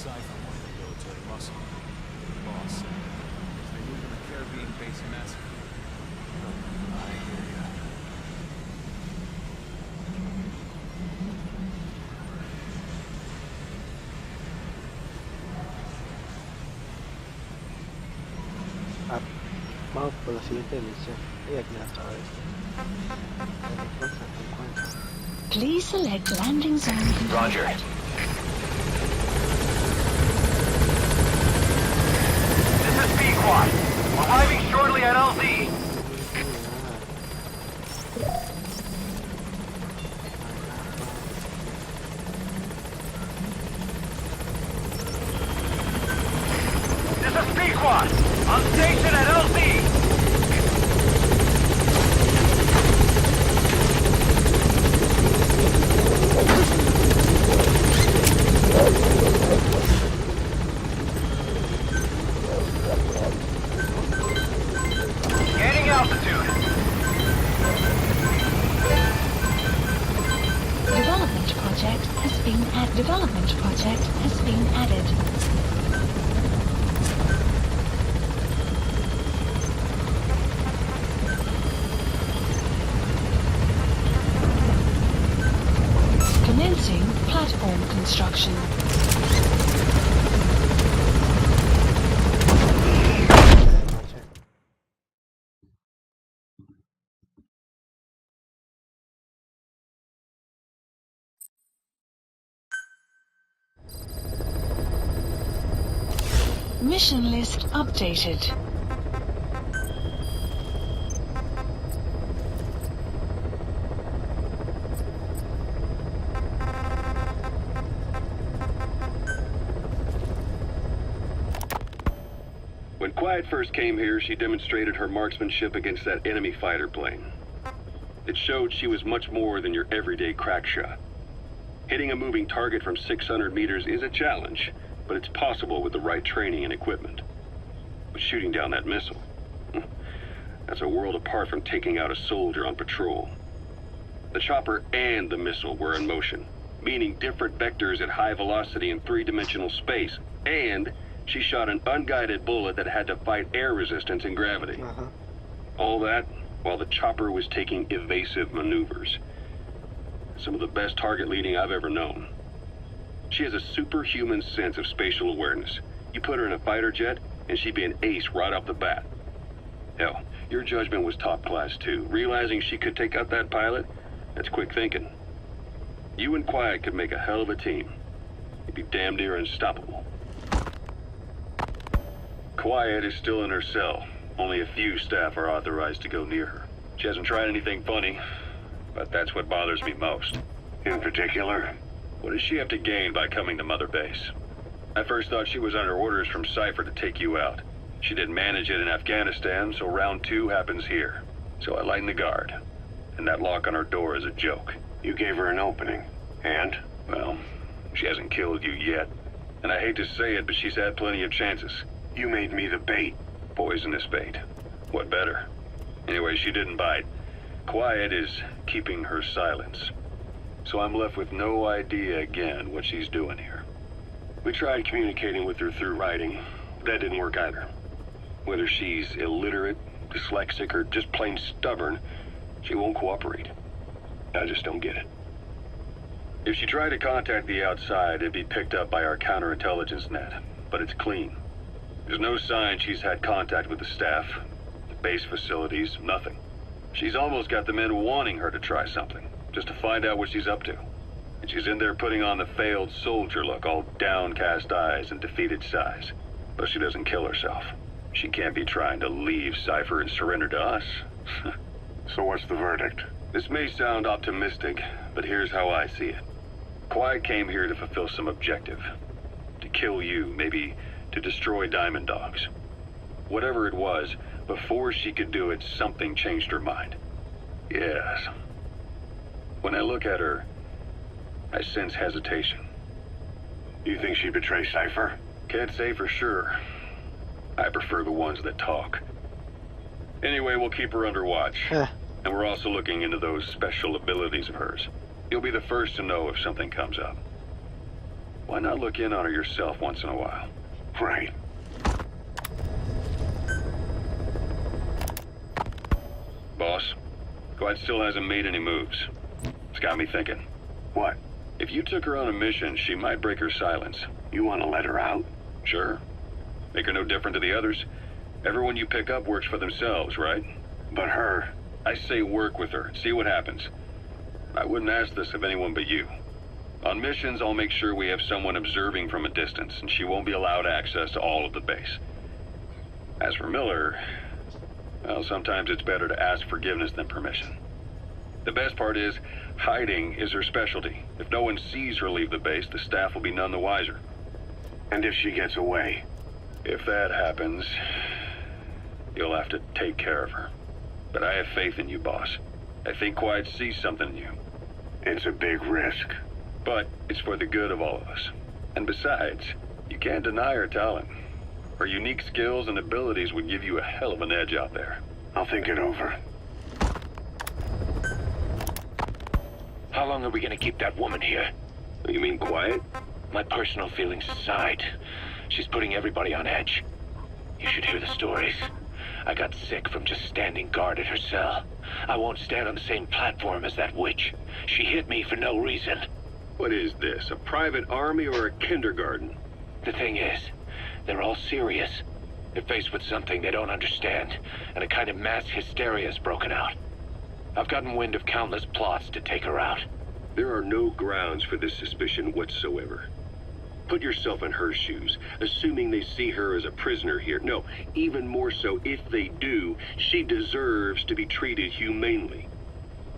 Cypher wanted a military muscle. Boss. They moved to the Caribbean base massacre. I hear ya. Vamos por la siguiente misión. Aquí la otra vez. Please select landing zone. Roger. This is B-Quad. Arriving shortly at LZ. This is B-Quad. On station at LZ. Gaining altitude. Development project has been added. Commencing platform construction. Mission list updated. When Quiet first came here, she demonstrated her marksmanship against that enemy fighter plane. It showed she was much more than your everyday crack shot. Hitting a moving target from 600 meters is a challenge, but it's possible with the right training and equipment. But shooting down that missile, that's a world apart from taking out a soldier on patrol. The chopper and the missile were in motion, meaning different vectors at high velocity in three-dimensional space, and she shot an unguided bullet that had to fight air resistance and gravity. All that while the chopper was taking evasive maneuvers. Some of the best target leading I've ever known. She has a superhuman sense of spatial awareness. You put her in a fighter jet, and she'd be an ace right off the bat. Hell, your judgment was top class too. Realizing she could take out that pilot, that's quick thinking. You and Quiet could make a hell of a team. You'd be damn near unstoppable. Quiet is still in her cell. Only a few staff are authorized to go near her. She hasn't tried anything funny, but that's what bothers me most. In particular, what does she have to gain by coming to Mother Base? I first thought she was under orders from Cypher to take you out. She didn't manage it in Afghanistan, so round 2 happens here. So I lighten the guard. And that lock on her door is a joke. You gave her an opening. And? Well, she hasn't killed you yet. And I hate to say it, but she's had plenty of chances. You made me the bait. Poisonous bait. What better? Anyway, she didn't bite. Quiet is keeping her silence. So I'm left with no idea again what she's doing here. We tried communicating with her through writing. That didn't work either. Whether she's illiterate, dyslexic, or just plain stubborn, she won't cooperate. I just don't get it. If she tried to contact the outside, it'd be picked up by our counterintelligence net, but it's clean. There's no sign she's had contact with the staff, the base facilities, nothing. She's almost got the men wanting her to try something, just to find out what she's up to. And she's in there putting on the failed soldier look, all downcast eyes and defeated sighs. But she doesn't kill herself. She can't be trying to leave Cypher and surrender to us. So what's the verdict? This may sound optimistic, but here's how I see it. Quiet came here to fulfill some objective. To kill you, maybe to destroy Diamond Dogs. Whatever it was, before she could do it, something changed her mind. Yes. When I look at her, I sense hesitation. You think she'd betray Cypher? Can't say for sure. I prefer the ones that talk. Anyway, we'll keep her under watch. And we're also looking into those special abilities of hers. You'll be the first to know if something comes up. Why not look in on her yourself once in a while? Right. Boss, Quiet still hasn't made any moves. It's got me thinking. What? If you took her on a mission, she might break her silence. You want to let her out? Sure. Make her no different to the others. Everyone you pick up works for themselves, right? But her... I say work with her, see what happens. I wouldn't ask this of anyone but you. On missions, I'll make sure we have someone observing from a distance, and she won't be allowed access to all of the base. As for Miller, well, sometimes it's better to ask forgiveness than permission. The best part is, hiding is her specialty. If no one sees her leave the base, the staff will be none the wiser. And if she gets away? If that happens, you'll have to take care of her. But I have faith in you, boss. I think Quiet sees something in you. It's a big risk. But it's for the good of all of us. And besides, you can't deny her talent. Her unique skills and abilities would give you a hell of an edge out there. I'll think it over. How long are we gonna keep that woman here? You mean Quiet? My personal feelings aside, she's putting everybody on edge. You should hear the stories. I got sick from just standing guard at her cell. I won't stand on the same platform as that witch. She hit me for no reason. What is this, a private army or a kindergarten? The thing is, they're all serious. They're faced with something they don't understand, and a kind of mass hysteria has broken out. I've gotten wind of countless plots to take her out. There are no grounds for this suspicion whatsoever. Put yourself in her shoes, assuming they see her as a prisoner here. No, even more so, if they do, she deserves to be treated humanely.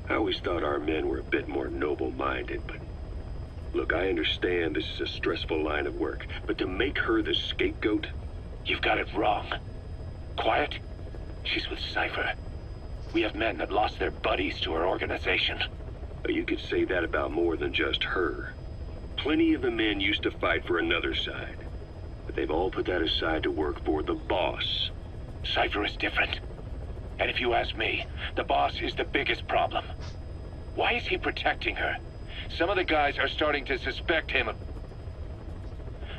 I always thought our men were a bit more noble-minded, but... Look, I understand this is a stressful line of work, but to make her the scapegoat... You've got it wrong. Quiet? She's with Cypher. We have men that lost their buddies to her organization. You could say that about more than just her. Plenty of the men used to fight for another side, but they've all put that aside to work for the boss. Cypher is different. And if you ask me, the boss is the biggest problem. Why is he protecting her? Some of the guys are starting to suspect him of...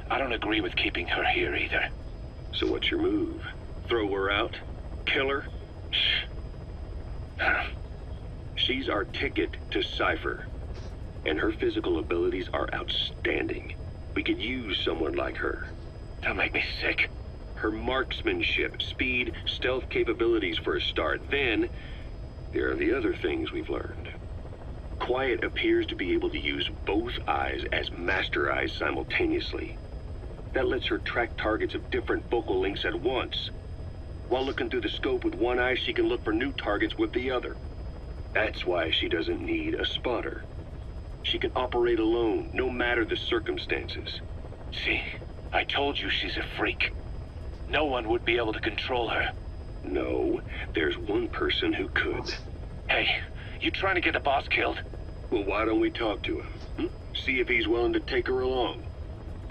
I don't agree with keeping her here either. So what's your move? Throw her out? Kill her? She's our ticket to Cypher. And her physical abilities are outstanding. We could use someone like her. Don't make me sick. Her marksmanship, speed, stealth capabilities for a start. Then, there are the other things we've learned. Quiet appears to be able to use both eyes as master eyes simultaneously. That lets her track targets of different focal lengths at once. While looking through the scope with one eye, she can look for new targets with the other. That's why she doesn't need a spotter. She can operate alone, no matter the circumstances. See, I told you she's a freak. No one would be able to control her. No, there's one person who could. Hey, you trying to get the boss killed? Well, why don't we talk to him? See if he's willing to take her along.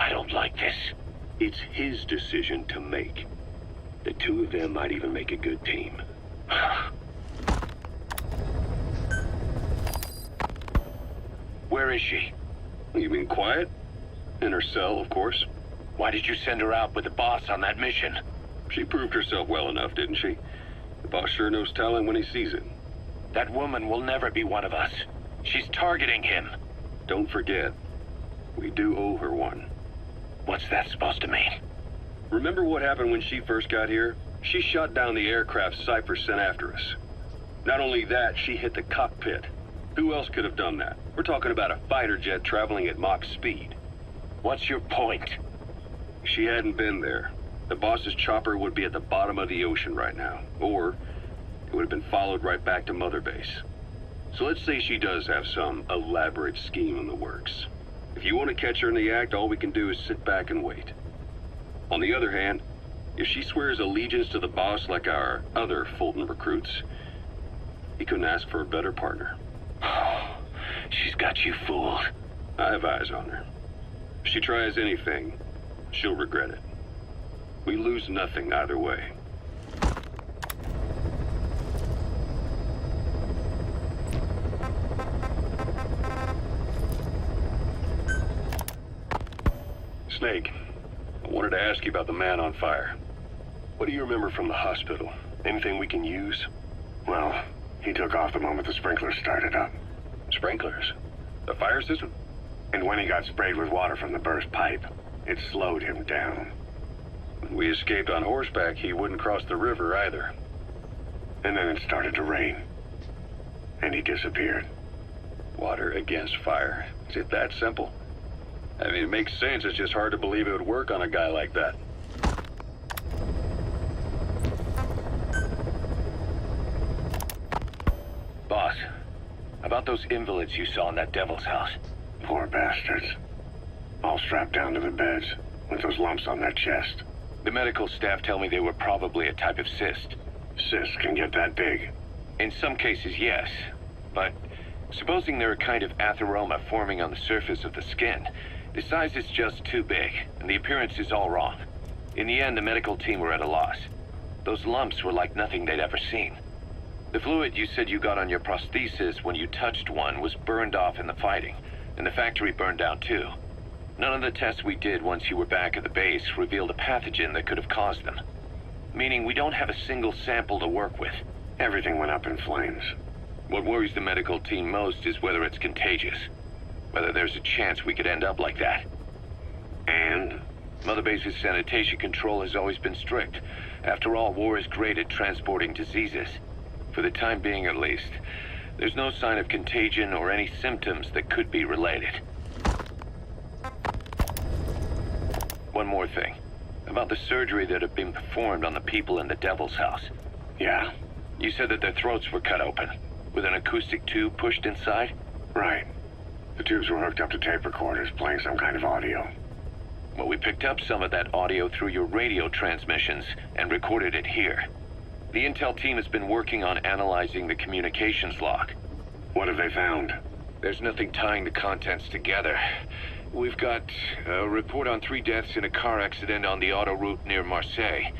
I don't like this. It's his decision to make. The two of them might even make a good team. Where is she? You mean Quiet? In her cell, of course. Why did you send her out with the boss on that mission? She proved herself well enough, didn't she? The boss sure knows talent when he sees it. That woman will never be one of us. She's targeting him. Don't forget, we do owe her one. What's that supposed to mean? Remember what happened when she first got here? She shot down the aircraft Cypher sent after us. Not only that, she hit the cockpit. Who else could have done that? We're talking about a fighter jet traveling at Mach speed. What's your point? If she hadn't been there, the boss's chopper would be at the bottom of the ocean right now. Or it would have been followed right back to Mother Base. So let's say she does have some elaborate scheme in the works. If you want to catch her in the act, all we can do is sit back and wait. On the other hand, if she swears allegiance to the boss like our other Fulton recruits, he couldn't ask for a better partner. She's got you fooled. I have eyes on her. If she tries anything, she'll regret it. We lose nothing either way. Snake, I wanted to ask you about the man on fire. What do you remember from the hospital? Anything we can use? Well, he took off the moment the sprinklers started up. Sprinklers? The fire system? And when he got sprayed with water from the burst pipe, it slowed him down. When we escaped on horseback, he wouldn't cross the river either. And then it started to rain. And he disappeared. Water against fire. Is it that simple? I mean, it makes sense. It's just hard to believe it would work on a guy like that. Boss, about those invalids you saw in that devil's house. Poor bastards. All strapped down to the beds, with those lumps on their chest. The medical staff tell me they were probably a type of cyst. Cysts can get that big. In some cases, yes. But supposing they're a kind of atheroma forming on the surface of the skin, the size is just too big, and the appearance is all wrong. In the end, the medical team were at a loss. Those lumps were like nothing they'd ever seen. The fluid you said you got on your prosthesis when you touched one was burned off in the fighting, and the factory burned down too. None of the tests we did once you were back at the base revealed a pathogen that could have caused them. Meaning we don't have a single sample to work with. Everything went up in flames. What worries the medical team most is whether it's contagious. Whether there's a chance we could end up like that. And? Mother Base's sanitation control has always been strict. After all, war is great at transporting diseases. For the time being at least, there's no sign of contagion or any symptoms that could be related. One more thing. About the surgery that had been performed on the people in the Devil's House. Yeah, You said that their throats were cut open, with an acoustic tube pushed inside? right. The tubes were hooked up to tape recorders, playing some kind of audio. Well, we picked up some of that audio through your radio transmissions and recorded it here. The intel team has been working on analyzing the communications log. What have they found? There's nothing tying the contents together. We've got a report on 3 deaths in a car accident on the autoroute near Marseille,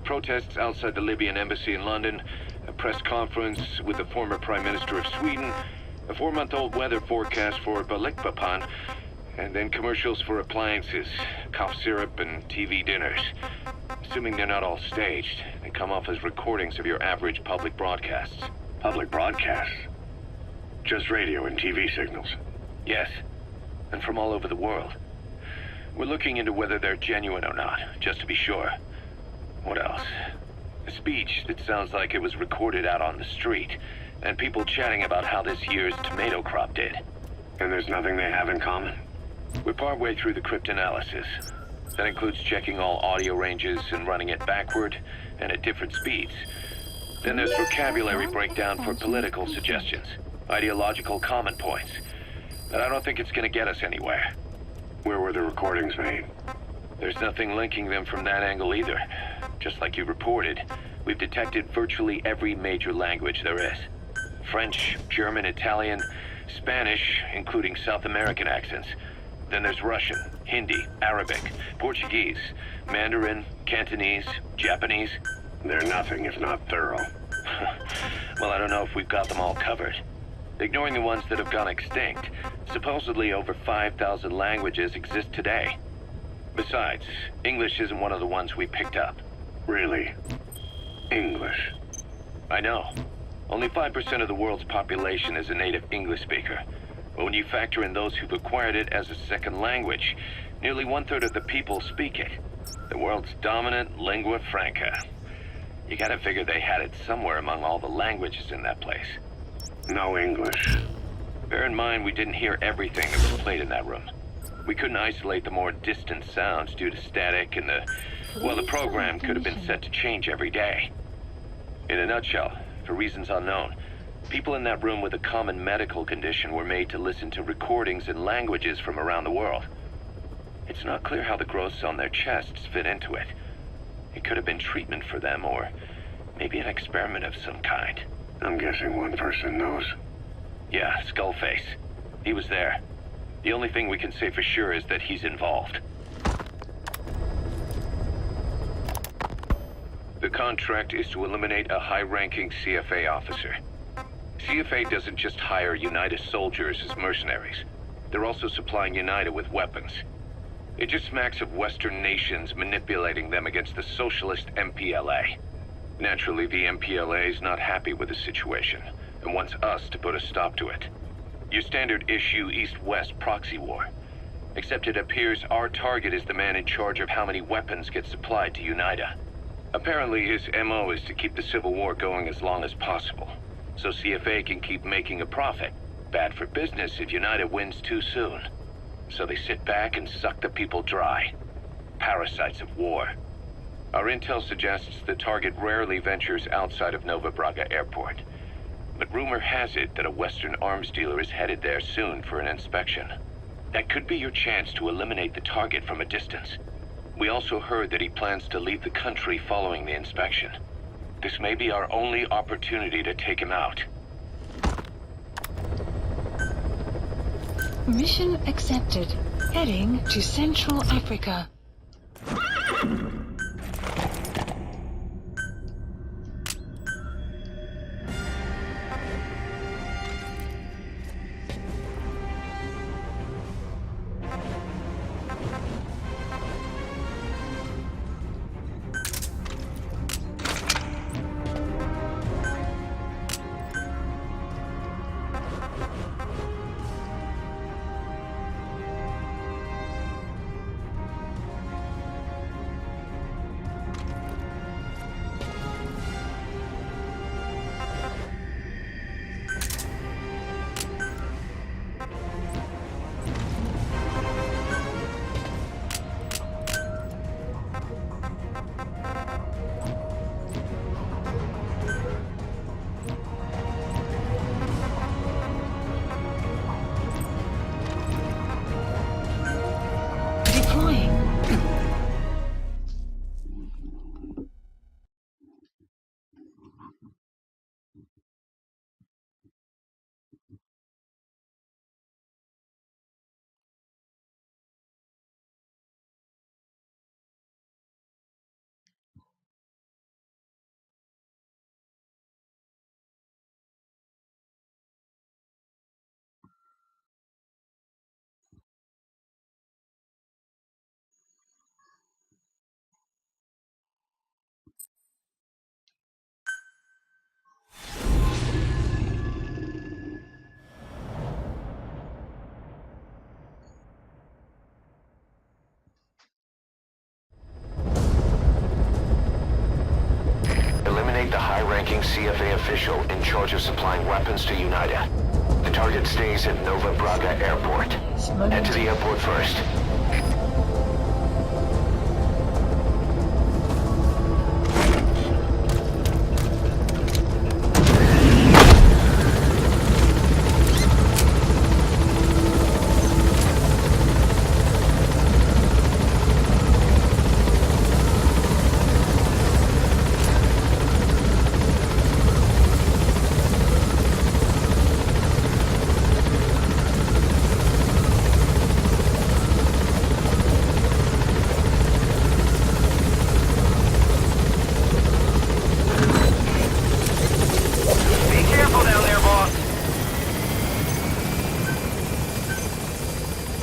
protests outside the Libyan embassy in London, a press conference with the former Prime Minister of Sweden, a 4-month-old weather forecast for Balikpapan, and then commercials for appliances, cough syrup, and TV dinners. Assuming they're not all staged, they come off as recordings of your average public broadcasts. Public broadcasts? Just radio and TV signals? Yes, and from all over the world. We're looking into whether they're genuine or not, just to be sure. What else? A speech that sounds like it was recorded out on the street, and people chatting about how this year's tomato crop did. And there's nothing they have in common? We're partway through the cryptanalysis. That includes checking all audio ranges and running it backward and at different speeds. Then there's vocabulary breakdown for political suggestions, ideological comment points. But I don't think it's going to get us anywhere. Where were the recordings made? There's nothing linking them from that angle either. Just like you reported, we've detected virtually every major language there is. French, German, Italian, Spanish, including South American accents. Then there's Russian, Hindi, Arabic, Portuguese, Mandarin, Cantonese, Japanese. They're nothing if not thorough. Well, I don't know if we've got them all covered. Ignoring the ones that have gone extinct, supposedly over 5,000 languages exist today. Besides, English isn't one of the ones we picked up. Really? English? I know. Only 5% of the world's population is a native English speaker. But when you factor in those who've acquired it as a second language, nearly 1/3 of the people speak it. The world's dominant lingua franca. You gotta figure they had it somewhere among all the languages in that place. No English. Bear in mind, we didn't hear everything that was played in that room. We couldn't isolate the more distant sounds due to static and the program could have been set to change every day. In a nutshell, for reasons unknown, people in that room with a common medical condition were made to listen to recordings in languages from around the world. It's not clear how the growths on their chests fit into it. It could have been treatment for them, or maybe an experiment of some kind. I'm guessing one person knows. Yeah, Skullface. He was there. The only thing we can say for sure is that he's involved. The contract is to eliminate a high-ranking CFA officer. CFA doesn't just hire United soldiers as mercenaries. They're also supplying United with weapons. It just smacks of Western nations manipulating them against the socialist MPLA. Naturally, the MPLA is not happy with the situation and wants us to put a stop to it. Your standard issue East-West proxy war. Except it appears our target is the man in charge of how many weapons get supplied to UNITA. Apparently his MO is to keep the Civil War going as long as possible, so CFA can keep making a profit. Bad for business if UNITA wins too soon. So they sit back and suck the people dry. Parasites of war. Our intel suggests the target rarely ventures outside of Nova Braga Airport. But rumor has it that a Western arms dealer is headed there soon for an inspection. That could be your chance to eliminate the target from a distance. We also heard that he plans to leave the country following the inspection. This may be our only opportunity to take him out. Mission accepted. Heading to Central Africa. The high-ranking CFA official in charge of supplying weapons to UNITA. The target stays at Nova Braga Airport. Head to the airport first.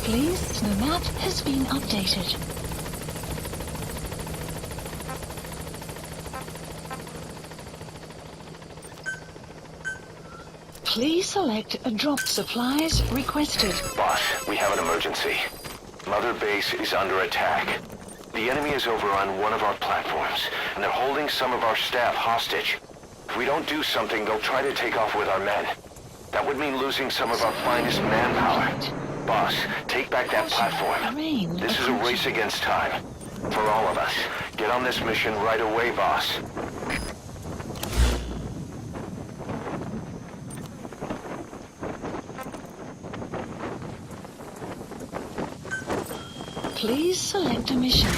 Please, the map has been updated. Please select a drop supplies requested. Boss, we have an emergency. Mother Base is under attack. The enemy has overrun one of our platforms, and they're holding some of our staff hostage. If we don't do something, they'll try to take off with our men. That would mean losing some of our finest manpower. Boss, take back that platform. This is a race against time. For all of us. Get on this mission right away, boss. Please select a mission.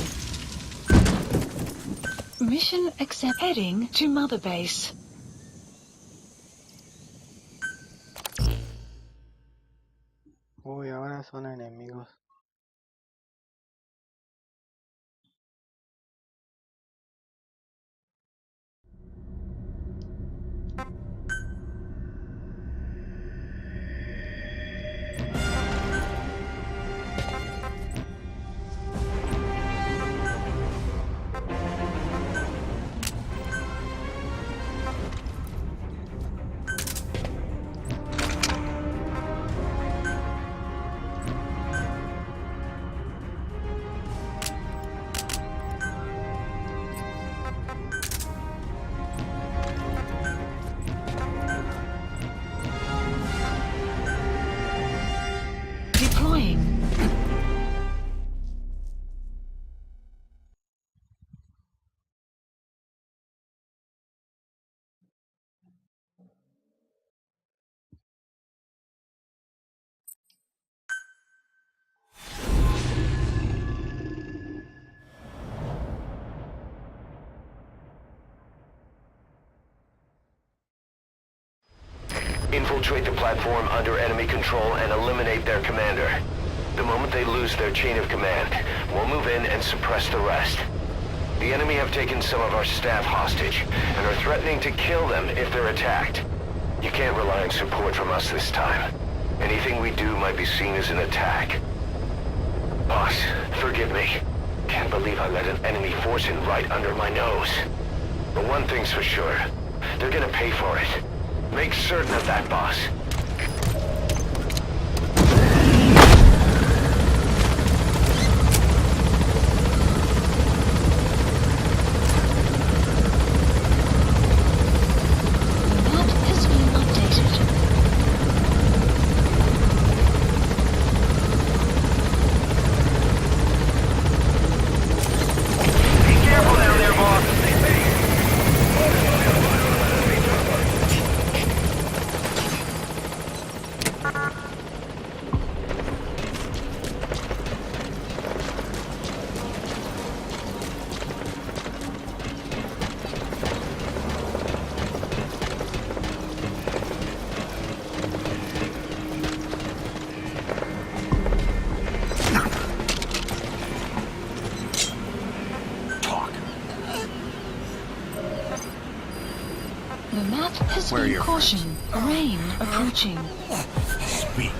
Mission accept. Heading to Mother Base. Uy, ahora son enemigos. Infiltrate the platform under enemy control and eliminate their commander. The moment they lose their chain of command, we'll move in and suppress the rest. The enemy have taken some of our staff hostage and are threatening to kill them if they're attacked. You can't rely on support from us this time. Anything we do might be seen as an attack. Boss, forgive me. Can't believe I let an enemy force in right under my nose. But one thing's for sure. They're gonna pay for it. Make certain of that, boss. The map has Where are been your cautioned. Rain approaching. Speak.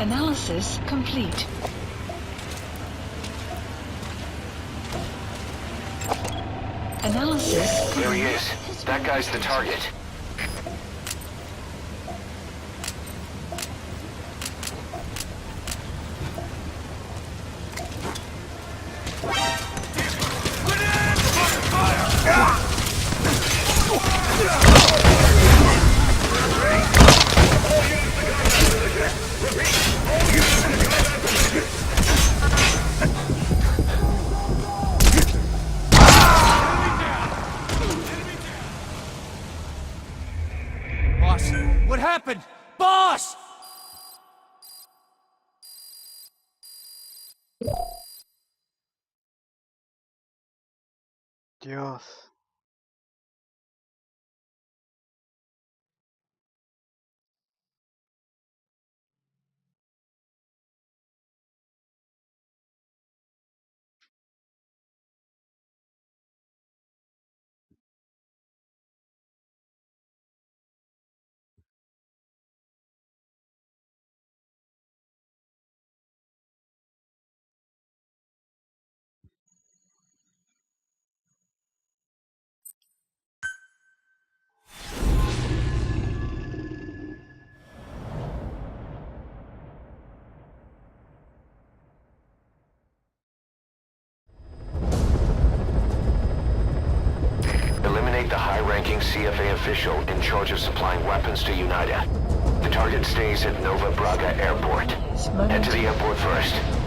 Analysis complete. Analysis. There he is. That guy's the target. Boss, what happened? Boss! Dios. Eliminate the high-ranking CFA official in charge of supplying weapons to UNITA. The target stays at Nova Braga Airport. Head to the airport first.